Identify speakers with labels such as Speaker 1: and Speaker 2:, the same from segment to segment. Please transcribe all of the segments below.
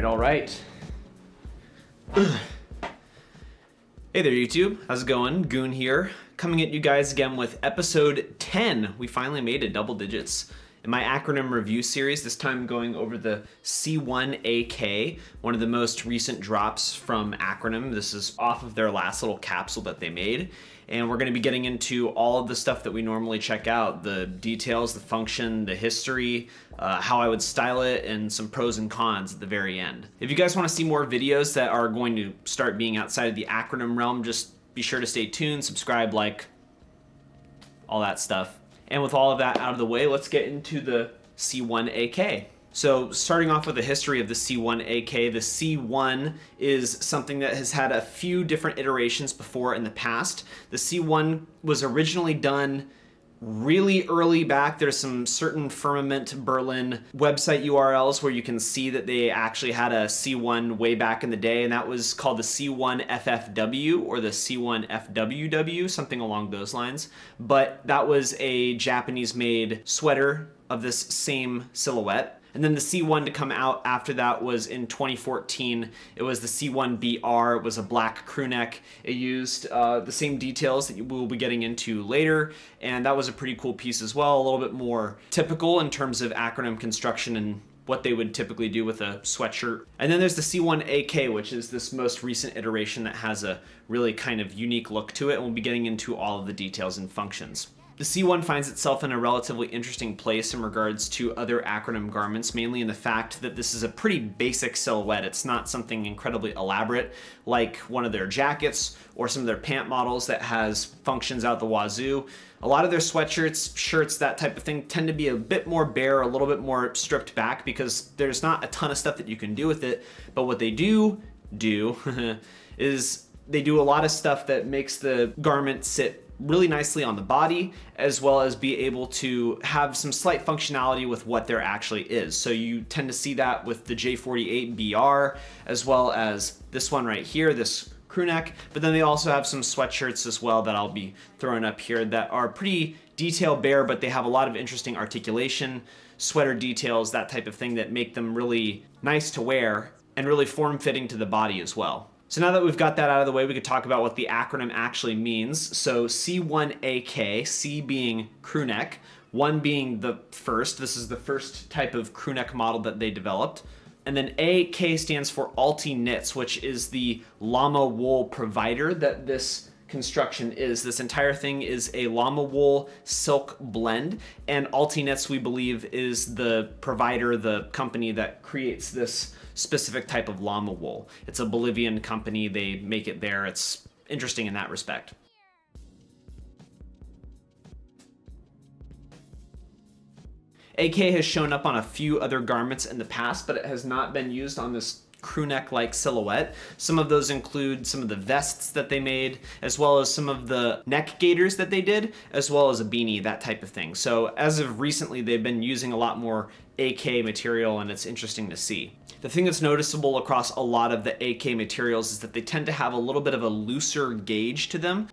Speaker 1: All right. Hey there, YouTube. How's it going? Goon here, coming at you guys again with episode 10. We finally made it double digits. In my acronym review series, this time going over the C1-AK, one of the most recent drops from Acronym. This is off of their last little capsule that they made. And we're going to be getting into all of the stuff that we normally check out, the details, the function, the history, how I would style it, and some pros and cons at the very end. If you guys want to see more videos that are going to start being outside of the Acronym realm, just be sure to stay tuned, subscribe, like, all that stuff. And with all of that out of the way, let's get into the C1-AK. So starting off with the history of the C1-AK, the C1 is something that has had a few different iterations before in the past. The C1 was originally done really early back. There's some certain Firmament Berlin website URLs where you can see that they actually had a C1 way back in the day, and that was called the C1FFW or the C1FWW, something along those lines. But that was a Japanese-made sweater of this same silhouette. And then the C1 to come out after that was in 2014. It was the C1BR. It was a black crew neck. It used the same details that we'll be getting into later. And that was a pretty cool piece as well. A little bit more typical in terms of Acronym construction and what they would typically do with a sweatshirt. And then there's the C1AK, which is this most recent iteration that has a really kind of unique look to it. And we'll be getting into all of the details and functions. The C1 finds itself in a relatively interesting place in regards to other Acronym garments, mainly in the fact that this is a pretty basic silhouette. It's not something incredibly elaborate like one of their jackets or some of their pant models that has functions out the wazoo. A lot of their sweatshirts, shirts, that type of thing tend to be a bit more bare, a little bit more stripped back because there's not a ton of stuff that you can do with it. But what they do is they do a lot of stuff that makes the garment sit really nicely on the body, as well as be able to have some slight functionality with what there actually is. So you tend to see that with the J48BR, as well as this one right here, this crew neck. But then they also have some sweatshirts as well that I'll be throwing up here that are pretty detail bare, but they have a lot of interesting articulation, sweater details, that type of thing that make them really nice to wear and really form-fitting to the body as well. So now that we've got that out of the way, we could talk about what the acronym actually means. So C1AK, C being crew neck, 1 being the first. This is the first type of crew neck model that they developed. And then AK stands for Alti Knits, which is the llama wool provider that this construction is. This entire thing is a llama wool silk blend, and Alti Knits, we believe, is the provider, the company that creates this specific type of llama wool. It's a Bolivian company. They make it there. It's interesting in that respect. AK has shown up on a few other garments in the past, but it has not been used on this crew neck like silhouette. Some of those include some of the vests that they made, as well as some of the neck gaiters that they did, as well as a beanie, that type of thing. So as of recently, they've been using a lot more AK material, and it's interesting to see. The thing that's noticeable across a lot of the AK materials is that they tend to have a little bit of a looser gauge to them.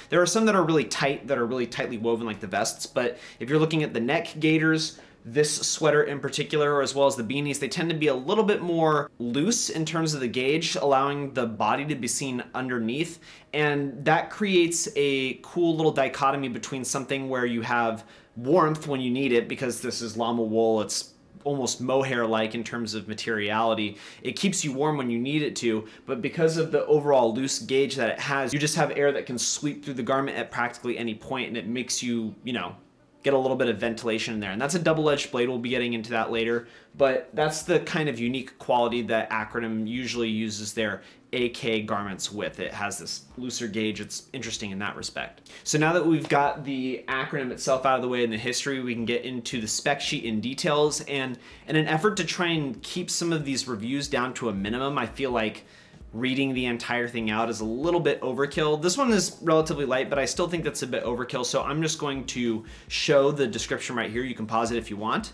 Speaker 1: There are some that are really tight, that are really tightly woven like the vests, but if you're looking at the neck gaiters, this sweater in particular, as well as the beanies, they tend to be a little bit more loose in terms of the gauge, allowing the body to be seen underneath. And that creates a cool little dichotomy between something where you have warmth when you need it, because this is llama wool, it's almost mohair-like in terms of materiality. It keeps you warm when you need it to, but because of the overall loose gauge that it has, you just have air that can sweep through the garment at practically any point, and it makes you, get a little bit of ventilation in there. And that's a double-edged blade. We'll be getting into that later, but that's the kind of unique quality that Acronym usually uses their AK garments with. It has this looser gauge. It's interesting in that respect. So now that we've got the acronym itself out of the way in the history, we can get into the spec sheet in details. And in an effort to try and keep some of these reviews down to a minimum, I feel like reading the entire thing out is a little bit overkill. This one is relatively light, but I still think that's a bit overkill. So I'm just going to show the description right here. You can pause it if you want.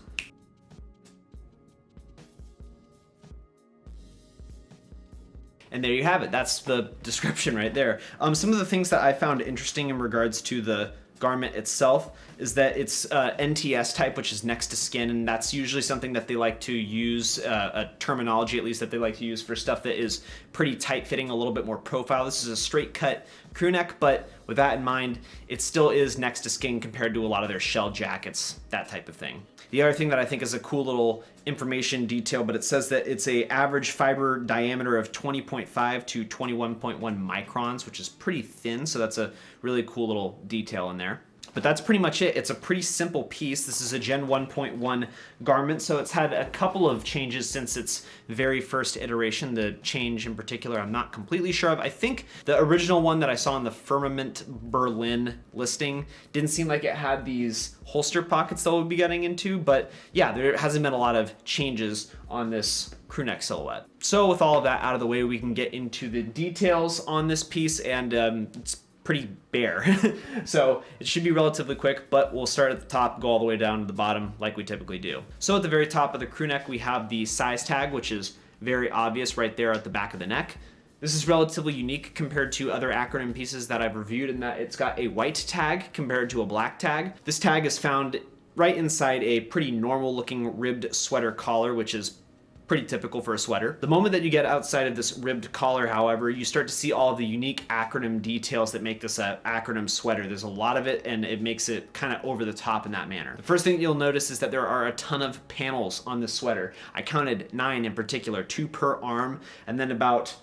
Speaker 1: And there you have it. That's the description right there. Some of the things that I found interesting in regards to the garment itself is that it's NTS type, which is next to skin, and that's usually something that they like to use, a terminology at least that they like to use for stuff that is pretty tight fitting, a little bit more profile. This is a straight cut crew neck, but with that in mind, it still is next to skin compared to a lot of their shell jackets, that type of thing. The other thing that I think is a cool little information detail, but it says that it's a average fiber diameter of 20.5 to 21.1 microns, which is pretty thin, so that's a really cool little detail in there. But that's pretty much it. It's a pretty simple piece. This is a Gen 1.1 garment, so it's had a couple of changes since its very first iteration. The change in particular, I'm not completely sure of. I think the original one that I saw in the Firmament Berlin listing didn't seem like it had these holster pockets that we'll be getting into, but yeah, there hasn't been a lot of changes on this crew neck silhouette. So with all of that out of the way, we can get into the details on this piece, and it's pretty bare. So it should be relatively quick, but we'll start at the top, go all the way down to the bottom like we typically do. So at the very top of the crew neck, we have the size tag, which is very obvious right there at the back of the neck. This is relatively unique compared to other Acronym pieces that I've reviewed in that it's got a white tag compared to a black tag. This tag is found right inside a pretty normal looking ribbed sweater collar, which is pretty typical for a sweater. The moment that you get outside of this ribbed collar, however, you start to see all of the unique Acronym details that make this an Acronym sweater. There's a lot of it, and it makes it kind of over the top in that manner. The first thing you'll notice is that there are a ton of panels on this sweater. I counted 9 in particular, 2 per arm, and then about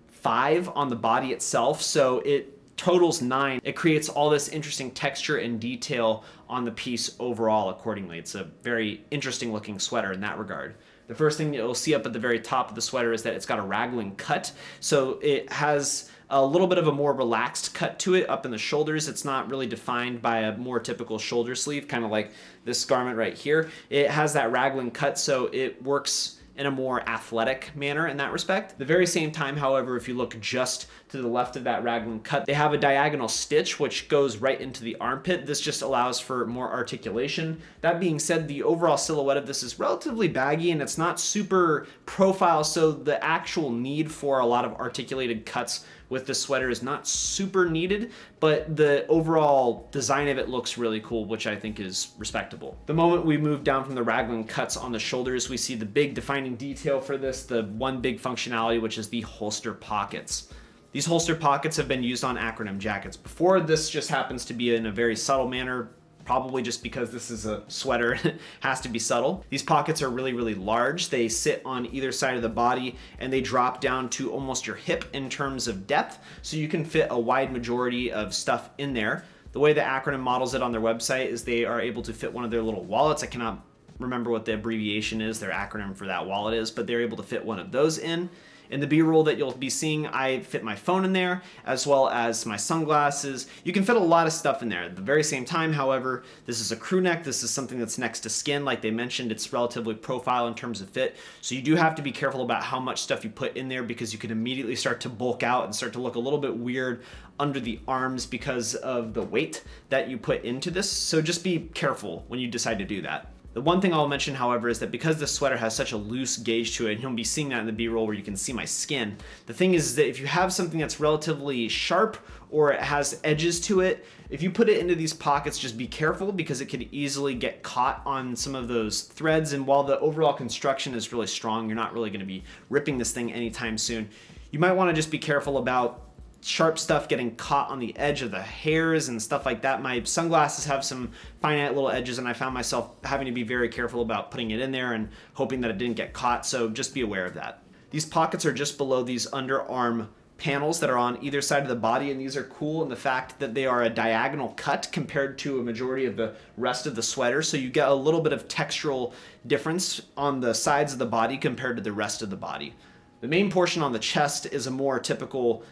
Speaker 1: 5 on the body itself, so it totals 9. It creates all this interesting texture and detail on the piece overall accordingly. It's a very interesting looking sweater in that regard. The first thing you'll see up at the very top of the sweater is that it's got a Raglan cut. So it has a little bit of a more relaxed cut to it up in the shoulders. It's not really defined by a more typical shoulder sleeve, kind of like this garment right here. It has that Raglan cut, so it works in a more athletic manner in that respect. At the very same time, however, if you look just to the left of that Raglan cut, they have a diagonal stitch which goes right into the armpit. This just allows for more articulation. That being said, the overall silhouette of this is relatively baggy and it's not super profile, so the actual need for a lot of articulated cuts with this sweater is not super needed, but the overall design of it looks really cool, which I think is respectable. The moment we move down from the Raglan cuts on the shoulders, we see the big defining detail for this, the one big functionality, which is the holster pockets. These holster pockets have been used on Acronym jackets before. This just happens to be in a very subtle manner, probably just because this is a sweater, it has to be subtle. These pockets are really, really large. They sit on either side of the body and they drop down to almost your hip in terms of depth, so you can fit a wide majority of stuff in there. The way that Acronym models it on their website is they are able to fit one of their little wallets. I cannot remember what the abbreviation is, their acronym for that wallet is, but they're able to fit one of those in. In the B-roll that you'll be seeing, I fit my phone in there, as well as my sunglasses. You can fit a lot of stuff in there. At the very same time, however, this is a crew neck. This is something that's next to skin. Like they mentioned, it's relatively profile in terms of fit. So you do have to be careful about how much stuff you put in there, because you can immediately start to bulk out and start to look a little bit weird under the arms because of the weight that you put into this. So just be careful when you decide to do that. The one thing I'll mention, however, is that because this sweater has such a loose gauge to it, and you'll be seeing that in the B-roll where you can see my skin, the thing is that if you have something that's relatively sharp or it has edges to it, if you put it into these pockets, just be careful, because it could easily get caught on some of those threads. And while the overall construction is really strong, you're not really going to be ripping this thing anytime soon. You might want to just be careful about sharp stuff getting caught on the edge of the hairs and stuff like that. My sunglasses have some finite little edges, and I found myself having to be very careful about putting it in there and hoping that it didn't get caught, so just be aware of that. These pockets are just below these underarm panels that are on either side of the body, and these are cool in the fact that they are a diagonal cut compared to a majority of the rest of the sweater, so you get a little bit of textural difference on the sides of the body compared to the rest of the body. The main portion on the chest is a more typical,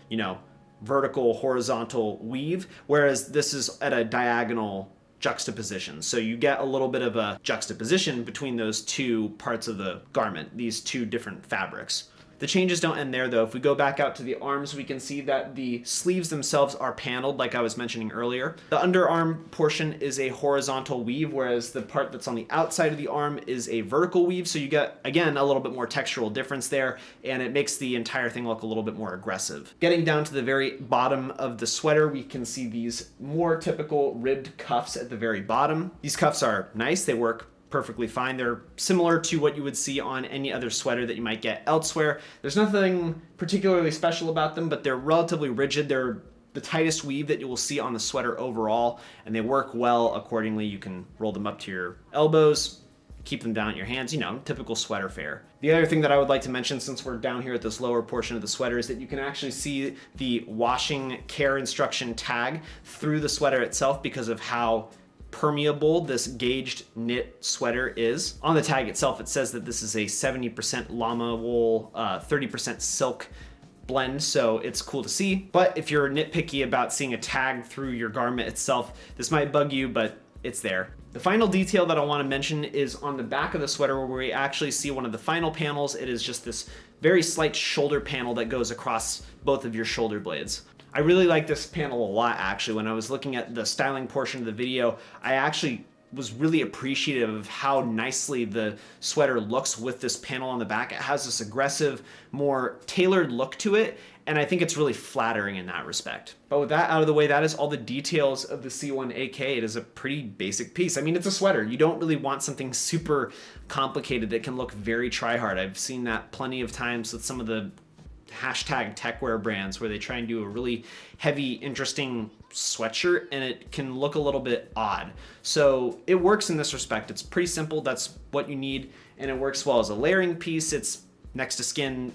Speaker 1: vertical, horizontal weave, whereas this is at a diagonal juxtaposition. So you get a little bit of a juxtaposition between those two parts of the garment, these two different fabrics. The changes don't end there though. If we go back out to the arms, we can see that the sleeves themselves are paneled like I was mentioning earlier. The underarm portion is a horizontal weave, whereas the part that's on the outside of the arm is a vertical weave. So you get, again, a little bit more textural difference there, and it makes the entire thing look a little bit more aggressive. Getting down to the very bottom of the sweater, we can see these more typical ribbed cuffs at the very bottom. These cuffs are nice. They work perfectly fine. They're similar to what you would see on any other sweater that you might get elsewhere. There's nothing particularly special about them, but they're relatively rigid. They're the tightest weave that you will see on the sweater overall, and they work well accordingly. You can roll them up to your elbows, keep them down at your hands, you know, typical sweater fare. The other thing that I would like to mention, since we're down here at this lower portion of the sweater, is that you can actually see the washing care instruction tag through the sweater itself because of how permeable this gauged knit sweater is. On the tag itself, it says that this is a 70% llama wool, 30% silk blend, so it's cool to see. But if you're nitpicky about seeing a tag through your garment itself, this might bug you, but it's there. The final detail that I want to mention is on the back of the sweater, where we actually see one of the final panels. It is just this very slight shoulder panel that goes across both of your shoulder blades. I really like this panel a lot, actually. When I was looking at the styling portion of the video, I actually was really appreciative of how nicely the sweater looks with this panel on the back. It has this aggressive, more tailored look to it, and I think it's really flattering in that respect. But with that out of the way, that is all the details of the C1-AK. It is a pretty basic piece. I mean, it's a sweater. You don't really want something super complicated that can look very try-hard. I've seen that plenty of times with some of the hashtag techwear brands where they try and do a really heavy, interesting sweatshirt, and it can look a little bit odd. So it works in this respect. It's pretty simple. That's what you need, and it works well as a layering piece. It's next to skin.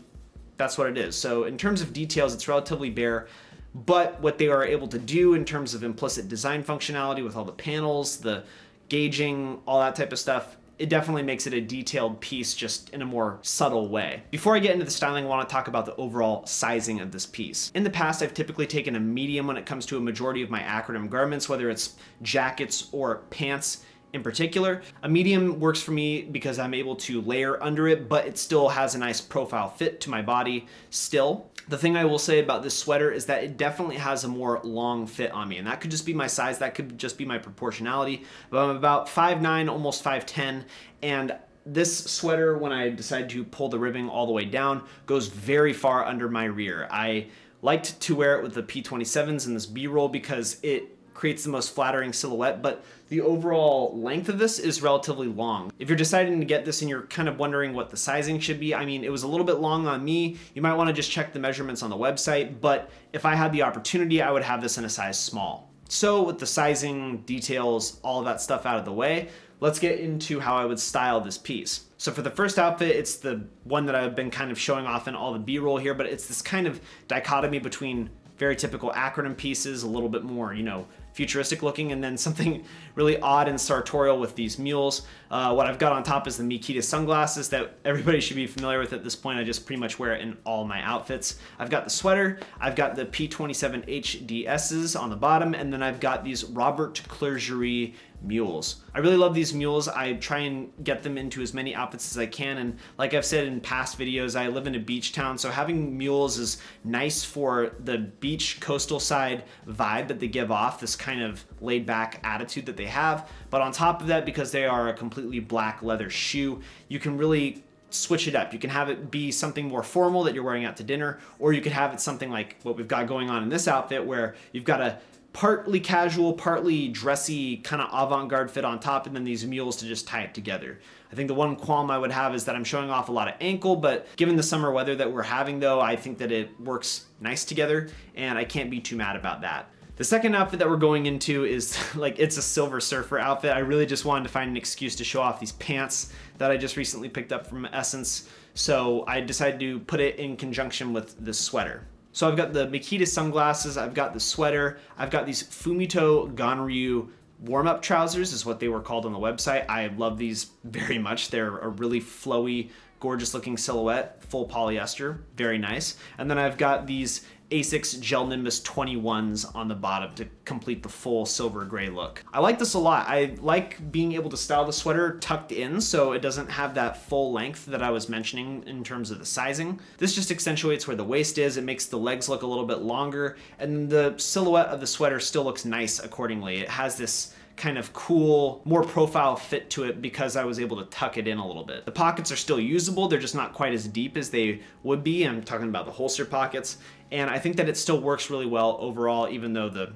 Speaker 1: That's what it is. So in terms of details, it's relatively bare, but what they are able to do in terms of implicit design functionality with all the panels, the gauging, all that type of stuff, it definitely makes it a detailed piece, just in a more subtle way. Before I get into the styling, I want to talk about the overall sizing of this piece. In the past, I've typically taken a medium when it comes to a majority of my Acronym garments, whether it's jackets or pants in particular. A medium works for me because I'm able to layer under it, but it still has a nice profile fit to my body still. The thing I will say about this sweater is that it definitely has a more long fit on me, and that could just be my size, that could just be my proportionality, but I'm about 5'9", almost 5'10", and this sweater, when I decide to pull the ribbing all the way down, goes very far under my rear. I liked to wear it with the P27s and this B-roll because it creates the most flattering silhouette, but the overall length of this is relatively long. If you're deciding to get this and you're kind of wondering what the sizing should be, I mean, it was a little bit long on me. You might want to just check the measurements on the website, but if I had the opportunity, I would have this in a size small. So with the sizing, details, all of that stuff out of the way, let's get into how I would style this piece. So for the first outfit, it's the one that I've been kind of showing off in all the B-roll here, but it's this kind of dichotomy between very typical Acronym pieces, a little bit more, you know, futuristic looking, and then something really odd and sartorial with these mules. What I've got on top is the Mikita sunglasses that everybody should be familiar with at this point. I just pretty much wear it in all my outfits. I've got the sweater, I've got the P27 HDSs on the bottom, and then I've got these Robert Clergerie mules. I really love these mules. I try and get them into as many outfits as I can, and like I've said in past videos, I live in a beach town, so having mules is nice for the beach coastal side vibe that they give off, this kind of laid back attitude that they have. But on top of that, because they are a completely black leather shoe, you can really switch it up. You can have it be something more formal that you're wearing out to dinner, or you could have it something like what we've got going on in this outfit, where you've got a partly casual, partly dressy, kind of avant-garde fit on top, and then these mules to just tie it together. I think the one qualm I would have is that I'm showing off a lot of ankle, but given the summer weather that we're having though, I think that it works nice together, and I can't be too mad about that. The second outfit that we're going into is like, it's a Silver Surfer outfit. I really just wanted to find an excuse to show off these pants that I just recently picked up from Essence, so I decided to put it in conjunction with this sweater. So I've got the Mikita sunglasses, I've got the sweater, I've got these Fumito Ganryu warm-up trousers is what they were called on the website. I love these very much. They're a really flowy, gorgeous looking silhouette, full polyester, very nice. And then I've got these Asics Gel Nimbus 21s on the bottom to complete the full silver gray look. I like this a lot. I like being able to style the sweater tucked in so it doesn't have that full length that I was mentioning in terms of the sizing. This just accentuates where the waist is. It makes the legs look a little bit longer, and the silhouette of the sweater still looks nice accordingly. It has this kind of cool, more profile fit to it because I was able to tuck it in a little bit. The pockets are still usable, they're just not quite as deep as they would be. I'm talking about the holster pockets, and I think that it still works really well overall, even though the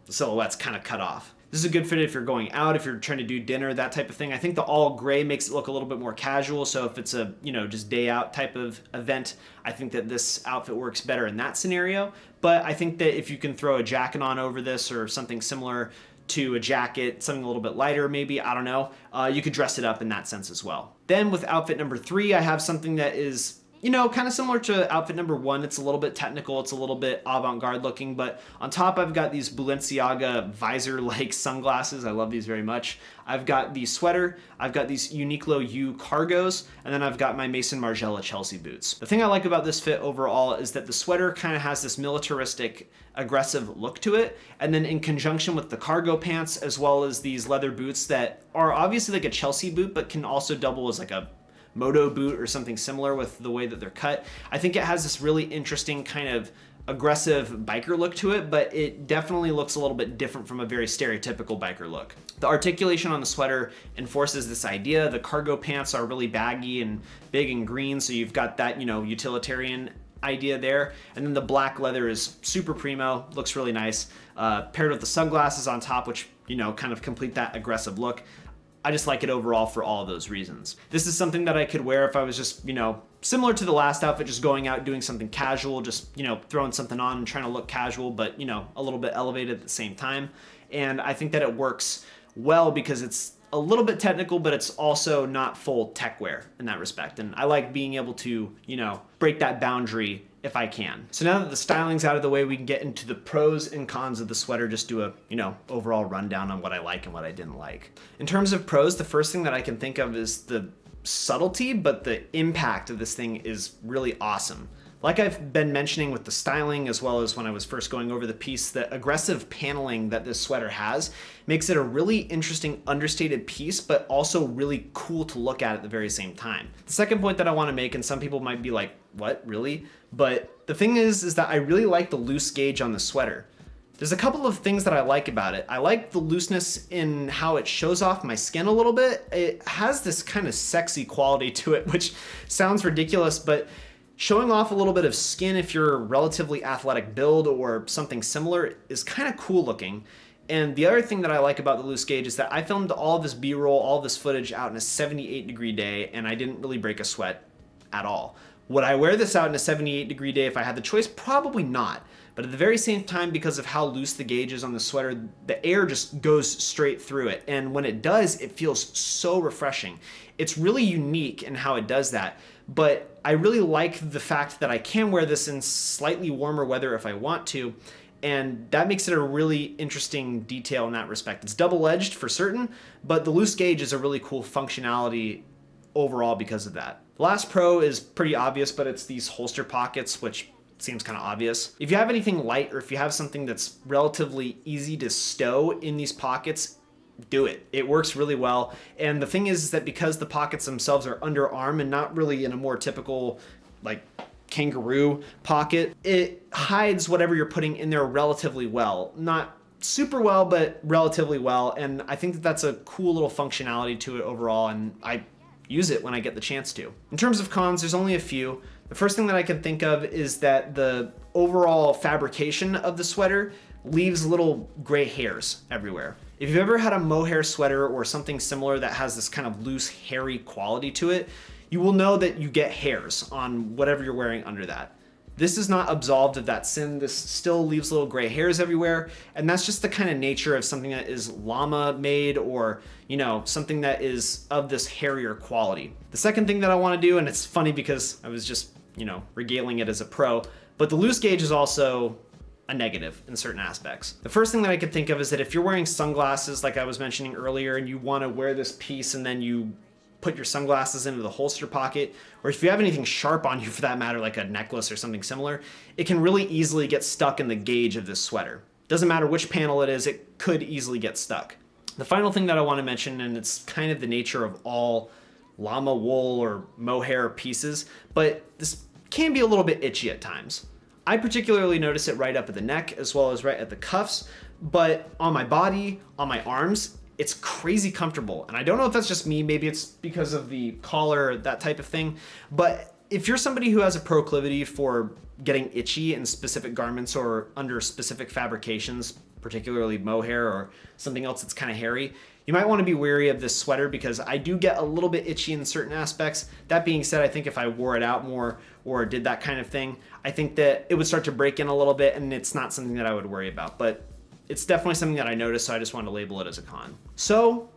Speaker 1: silhouette's kind of cut off. This is a good fit if you're going out, if you're trying to do dinner, that type of thing. I think the all gray makes it look a little bit more casual, so if it's a, just day out type of event, I think that this outfit works better in that scenario. But I think that if you can throw a jacket on over this or something similar to a jacket, something a little bit lighter maybe, I don't know, you could dress it up in that sense as well. Then with outfit number 3, I have something that is kind of similar to outfit number 1. It's a little bit technical, it's a little bit avant-garde looking, but on top I've got these Balenciaga visor-like sunglasses. I love these very much. I've got the sweater, I've got these Uniqlo U cargos, and then I've got my Maison Margiela Chelsea boots. The thing I like about this fit overall is that the sweater kind of has this militaristic, aggressive look to it, and then in conjunction with the cargo pants as well as these leather boots that are obviously like a Chelsea boot but can also double as like a moto boot or something similar with the way that they're cut. I think it has this really interesting kind of aggressive biker look to it, but it definitely looks a little bit different from a very stereotypical biker look. The articulation on the sweater enforces this idea. The cargo pants are really baggy and big and green, so you've got that, utilitarian idea there. And then the black leather is super primo, looks really nice, paired with the sunglasses on top, which, kind of complete that aggressive look. I just like it overall for all of those reasons. This is something that I could wear if I was just, similar to the last outfit, just going out doing something casual, just, throwing something on and trying to look casual, but, a little bit elevated at the same time. And I think that it works well because it's a little bit technical, but it's also not full tech wear in that respect. And I like being able to, break that boundary if I can. So now that the styling's out of the way, we can get into the pros and cons of the sweater, just do a, overall rundown on what I like and what I didn't like. In terms of pros, the first thing that I can think of is the subtlety, but the impact of this thing is really awesome. Like I've been mentioning with the styling, as well as when I was first going over the piece, the aggressive paneling that this sweater has makes it a really interesting, understated piece, but also really cool to look at the very same time. The second point that I want to make, and some people might be like, what, really? But the thing is that I really like the loose gauge on the sweater. There's a couple of things that I like about it. I like the looseness in how it shows off my skin a little bit. It has this kind of sexy quality to it, which sounds ridiculous, but showing off a little bit of skin if you're a relatively athletic build or something similar is kind of cool looking. And the other thing that I like about the loose gauge is that I filmed all of this B-roll, all of this footage out in a 78-degree day, and I didn't really break a sweat at all. Would I wear this out in a 78-degree day if I had the choice? Probably not. But at the very same time, because of how loose the gauge is on the sweater, the air just goes straight through it. And when it does, it feels so refreshing. It's really unique in how it does that. But I really like the fact that I can wear this in slightly warmer weather if I want to. And that makes it a really interesting detail in that respect. It's double-edged for certain, but the loose gauge is a really cool functionality overall because of that. The last pro is pretty obvious, but it's these holster pockets, which seems kind of obvious. If you have anything light or if you have something that's relatively easy to stow in these pockets, do it. It works really well. And the thing is that because the pockets themselves are underarm and not really in a more typical like kangaroo pocket, it hides whatever you're putting in there relatively well. Not super well, but relatively well. And I think that that's a cool little functionality to it overall, and I use it when I get the chance to. In terms of cons, there's only a few. The first thing that I can think of is that the overall fabrication of the sweater leaves little gray hairs everywhere. If you've ever had a mohair sweater or something similar that has this kind of loose, hairy quality to it, you will know that you get hairs on whatever you're wearing under that. This is not absolved of that sin. This still leaves little gray hairs everywhere, and that's just the kind of nature of something that is llama made or, something that is of this hairier quality. The second thing that I want to do, and it's funny because I was just, regaling it as a pro, but the loose gauge is also a negative in certain aspects. The first thing that I could think of is that if you're wearing sunglasses like I was mentioning earlier and you want to wear this piece and then you put your sunglasses into the holster pocket, or if you have anything sharp on you for that matter, like a necklace or something similar, it can really easily get stuck in the gauge of this sweater. Doesn't matter which panel it is, it could easily get stuck. The final thing that I want to mention, and it's kind of the nature of all llama wool or mohair pieces, but this can be a little bit itchy at times. I particularly notice it right up at the neck as well as right at the cuffs, but on my body, on my arms, it's crazy comfortable. And I don't know if that's just me, maybe it's because of the collar, that type of thing, but if you're somebody who has a proclivity for getting itchy in specific garments or under specific fabrications, particularly mohair or something else that's kind of hairy, you might want to be wary of this sweater because I do get a little bit itchy in certain aspects. That being said, I think if I wore it out more or did that kind of thing, I think that it would start to break in a little bit, and it's not something that I would worry about, but it's definitely something that I noticed, so I just wanted to label it as a con. So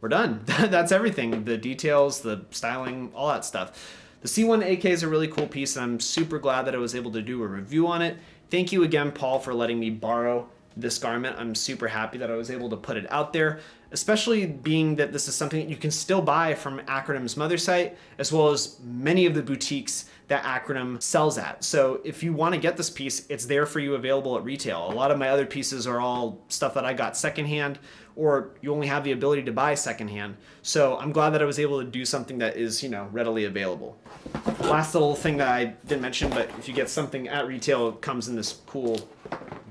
Speaker 1: we're done. That's everything. The details, the styling, all that stuff. The C1-AK is a really cool piece, and I'm super glad that I was able to do a review on it. Thank you again, Paul, for letting me borrow this garment. I'm super happy that I was able to put it out there, especially being that this is something that you can still buy from Acronym's mother site, as well as many of the boutiques that Acronym sells at. So if you want to get this piece, it's there for you available at retail. A lot of my other pieces are all stuff that I got secondhand, or you only have the ability to buy secondhand. So I'm glad that I was able to do something that is, readily available. Last little thing that I didn't mention, but if you get something at retail, it comes in this cool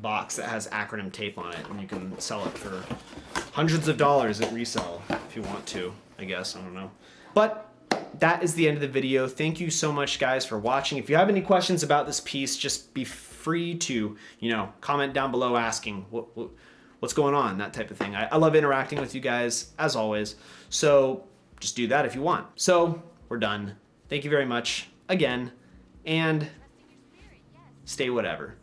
Speaker 1: box that has Acronym tape on it, and you can sell it for hundreds of dollars at resale if you want to, I guess, I don't know. But that is the end of the video. Thank you so much, guys, for watching. If you have any questions about this piece, just be free to, comment down below asking what's going on, that type of thing. I love interacting with you guys, as always. So just do that if you want. So we're done. Thank you very much again, and stay whatever.